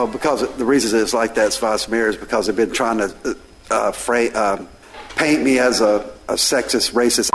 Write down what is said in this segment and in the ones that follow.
Well, because the reason it's like that, Vice Mayor, is because they've been trying to paint me as a sexist, racist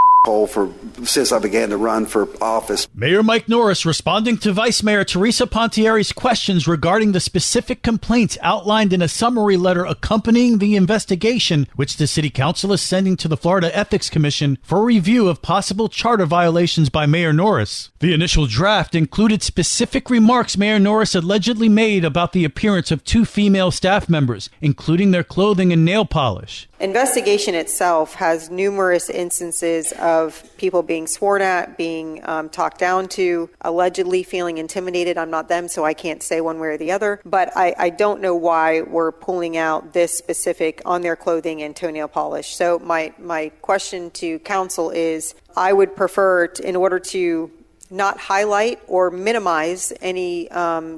since I began to run for office. Mayor Mike Norris responding to Vice Mayor Teresa Pontieri's questions regarding the specific complaints outlined in a summary letter accompanying the investigation, which the City Council is sending to the Florida Ethics Commission for review of possible charter violations by Mayor Norris. The initial draft included specific remarks Mayor Norris allegedly made about the appearance of 2 female staff members, including their clothing and nail polish. Investigation itself has numerous instances of people being sworn at, being talked down to, allegedly feeling intimidated. I'm not them, so I can't say one way or the other. But I don't know why we're pulling out this specific on their clothing and toenail polish. So my question to council is, I would prefer, in order to not highlight or minimize any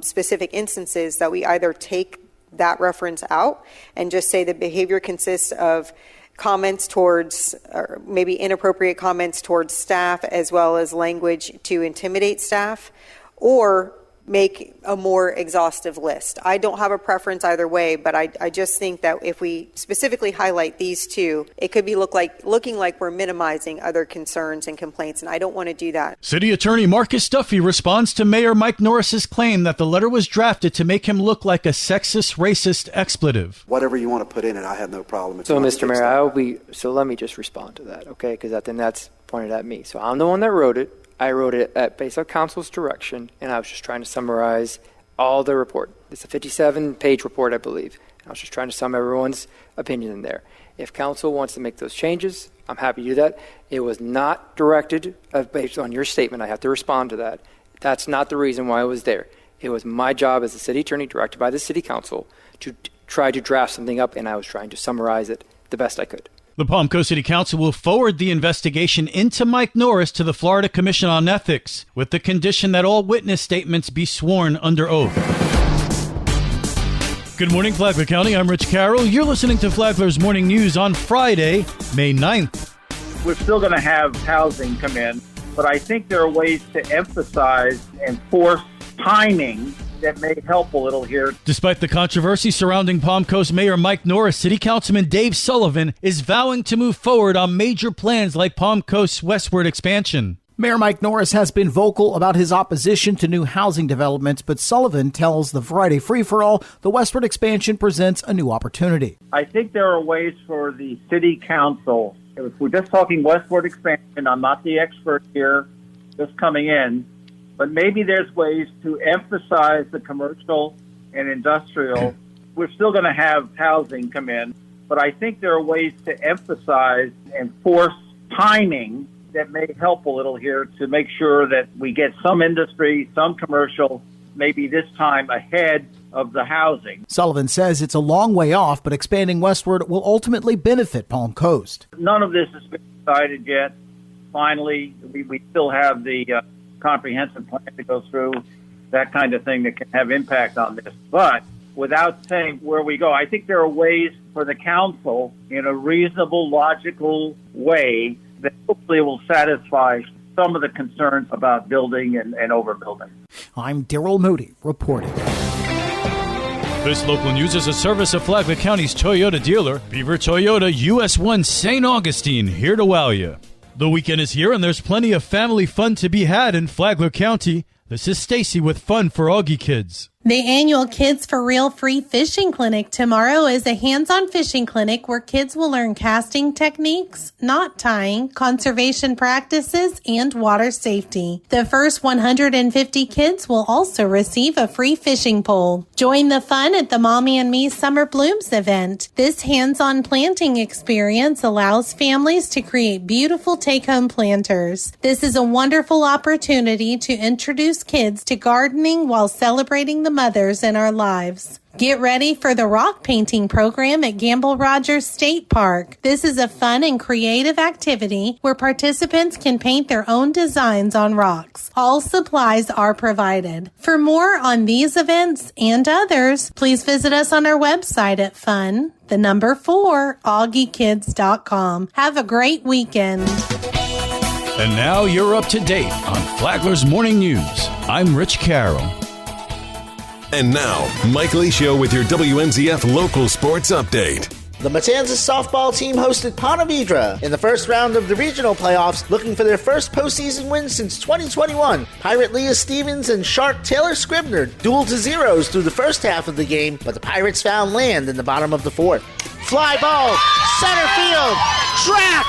specific instances, that we either take that reference out and just say the behavior consists of comments towards, or maybe inappropriate comments towards staff, as well as language to intimidate staff, or make a more exhaustive list. I don't have a preference either way, but I just think that if we specifically highlight these 2, it could be looking like we're minimizing other concerns and complaints, and I don't want to do that. City Attorney Marcus Duffy responds to Mayor Mike Norris's claim that the letter was drafted to make him look like a sexist, racist expletive. Whatever you want to put in it, I have no problem. So, Mr. Mayor, so let me just respond to that, okay? Because then that's pointed at me. So I'm the one that wrote it. I wrote it based on council's direction, and I was just trying to summarize all the report. It's a 57-page report, I believe. I was just trying to sum everyone's opinion in there. If council wants to make those changes, I'm happy to do that. It was not directed based on your statement. I have to respond to that. That's not the reason why I was there. It was my job as a city attorney, directed by the city council, to try to draft something up, and I was trying to summarize it the best I could. The Palm Coast City Council will forward the investigation into Mike Norris to the Florida Commission on Ethics, with the condition that all witness statements be sworn under oath. Good morning, Flagler County. I'm Rich Carroll. You're listening to Flagler's Morning News on Friday, May 9th. We're still going to have housing come in, but I think there are ways to emphasize and force timing that may help a little here. Despite the controversy surrounding Palm Coast Mayor Mike Norris, City Councilman Dave Sullivan is vowing to move forward on major plans like Palm Coast's westward expansion. Mayor Mike Norris has been vocal about his opposition to new housing developments, but Sullivan tells the Friday Free-for-All the westward expansion presents a new opportunity. I think there are ways for the city council, if we're just talking westward expansion, I'm not the expert here, just coming in, but maybe there's ways to emphasize the commercial and industrial. We're still going to have housing come in, but I think there are ways to emphasize and force timing that may help a little here to make sure that we get some industry, some commercial, maybe this time ahead of the housing. Sullivan says it's a long way off, but expanding westward will ultimately benefit Palm Coast. None of this has been decided yet. Finally, we still have the comprehensive plan to go through, that kind of thing that can have impact on this. But without saying where we go, I think there are ways for the council in a reasonable, logical way that hopefully will satisfy some of the concerns about building and overbuilding. I'm Daryl Moody reporting. This local news is a service of Flagler County's Toyota dealer, Beaver Toyota US 1 St. Augustine, here to wow you. The weekend is here and there's plenty of family fun to be had in Flagler County. This is Stacy with Fun for Augie Kids. The annual Kids for Real free fishing clinic tomorrow is a hands-on fishing clinic where kids will learn casting techniques, knot tying, conservation practices, and water safety. The first 150 kids will also receive a free fishing pole. Join the fun at the Mommy and Me Summer Blooms event. This hands-on planting experience allows families to create beautiful take-home planters. This is a wonderful opportunity to introduce kids to gardening while celebrating the mothers in our lives. Get ready for the rock painting program at Gamble Rogers State Park. This is a fun and creative activity where participants can paint their own designs on rocks. All supplies are provided. For more on these events and others, please visit us on our website at fun4augiekids.com. Have a great weekend. And now you're up to date on Flagler's Morning News. I'm Rich Carroll. And now, Mike Licio with your WNZF local sports update. The Matanzas softball team hosted Ponte Vedra in the first round of the regional playoffs, looking for their first postseason win since 2021. Pirate Leah Stevens and Shark Taylor Scribner dueled to zeros through the first half of the game, but the Pirates found land in the bottom of the fourth. Fly ball, center field, track,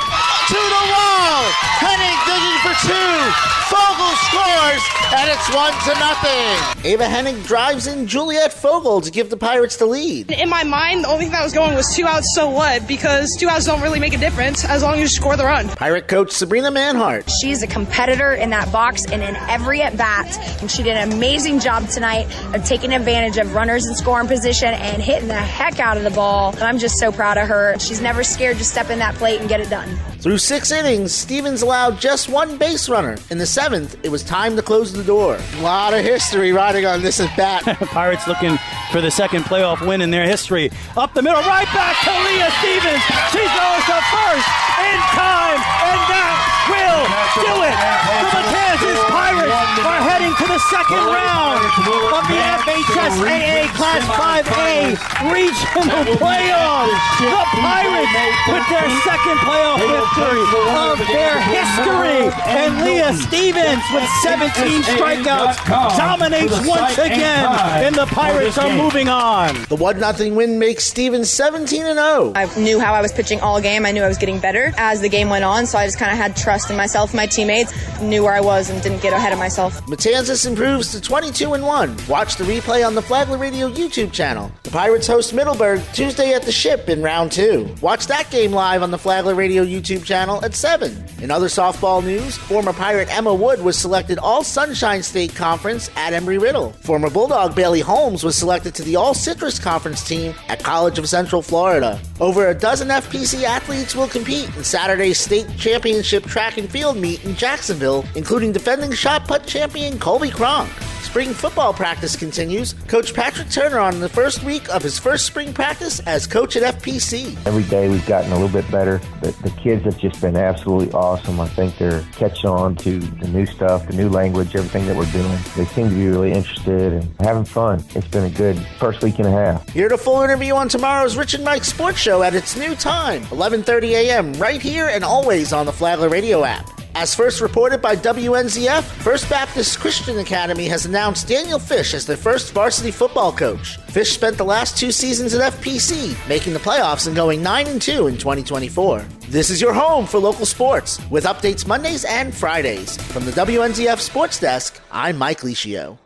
to the wall, Henning digging for two, Fogel scores, and it's 1-0. Ava Henning drives in Juliet Fogel to give the Pirates the lead. In my mind, the only thing that was going was 2 outs, so what? Because 2 outs don't really make a difference as long as you score the run. Pirate coach Sabrina Manhart. She's a competitor in that box and in every at-bat, and she did an amazing job tonight of taking advantage of runners in scoring position and hitting the heck out of the ball. And I'm just so proud of her. She's never scared to step in that plate and get it done. Through 6 innings, Stevens allowed just one base runner. In the 7th, it was time to close the door. A lot of history riding on this at-bat. Pirates looking for the second playoff win in their history. Up the middle, right back to Leah Stevens. She goes to first in time, and that will do it. The Matanzas Pirates are heading to the second round of the FHSAA Class 5A regional playoffs. The Pirates with their second playoff victory of their history. And Leah Stevens with 17 strikeouts dominates once again. And the Pirates are moving on. The 1-0 win makes Stevens 17-0. I knew how I was pitching all game. I knew I was getting better as the game went on, so I just kind of had trust in myself, my teammates, knew where I was and didn't get ahead of myself. Matanzas improves to 22-1. Watch the replay on the Flagler Radio YouTube channel. The Pirates host Middleburg Tuesday at the Ship in round 2. Watch that game live on the Flagler Radio YouTube channel at 7. In other softball news, former Pirate Emma Wood was selected All-Sunshine State Conference at Embry-Riddle. Former Bulldog Bailey Holmes was selected to the All-Citrus Conference team at College of Central Florida. Over a dozen FPC athletes will compete in Saturday's state championship track and field meet in Jacksonville, including defending shot put champion Colby Cronk. Spring football practice continues. Coach Patrick Turner on the first week of his first spring practice as coach at FPC. Every day we've gotten a little bit better. The kids have just been absolutely awesome. I think they're catching on to the new stuff, the new language, everything that we're doing. They seem to be really interested and having fun. It's been a good first week and a half. Hear the full interview on tomorrow's Rich and Mike Sports Show at its new time, 11:30 a.m., right here and always on the Flagler Radio app. As first reported by WNZF, First Baptist Christian Academy has announced Daniel Fish as their first varsity football coach. Fish spent the last 2 seasons at FPC, making the playoffs and going 9-2 in 2024. This is your home for local sports, with updates Mondays and Fridays. From the WNZF Sports Desk, I'm Mike Licio.